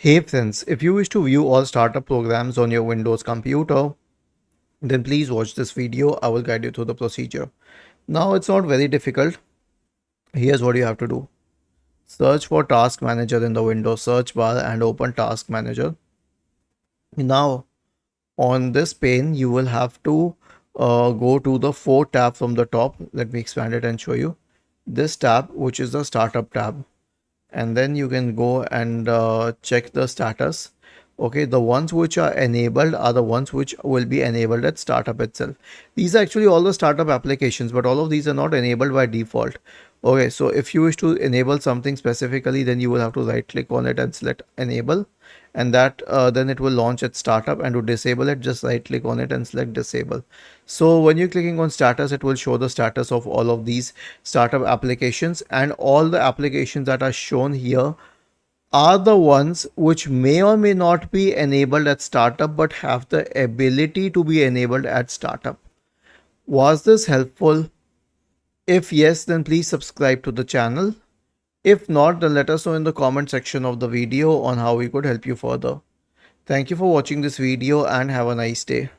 Hey friends, if you wish to view all startup programs on your Windows computer, then please watch this video. I will guide you through the procedure. Now it's not very difficult. Here's what you have to do. Search for Task Manager in the Windows search bar and open Task Manager. Now on this pane, you will have to go to the 4 tab from the top. Let me expand it and show you. This tab, which is the Startup tab. And then you can go and check the status. Okay, the ones which are enabled are the ones which will be enabled at startup itself. These are actually all the startup applications, but all of these are not enabled by default. Okay, so if you wish to enable something specifically, then you will have to right click on it and select enable, and that then it will launch at startup. And to disable it, just right click on it and select disable. So when you're clicking on status, it will show the status of all of these startup applications, and all the applications that are shown here are the ones which may or may not be enabled at startup but have the ability to be enabled at startup. Was this helpful? If yes, then please subscribe to the channel. If not, then let us know in the comment section of the video on how we could help you further. Thank you for watching this video and have a nice day.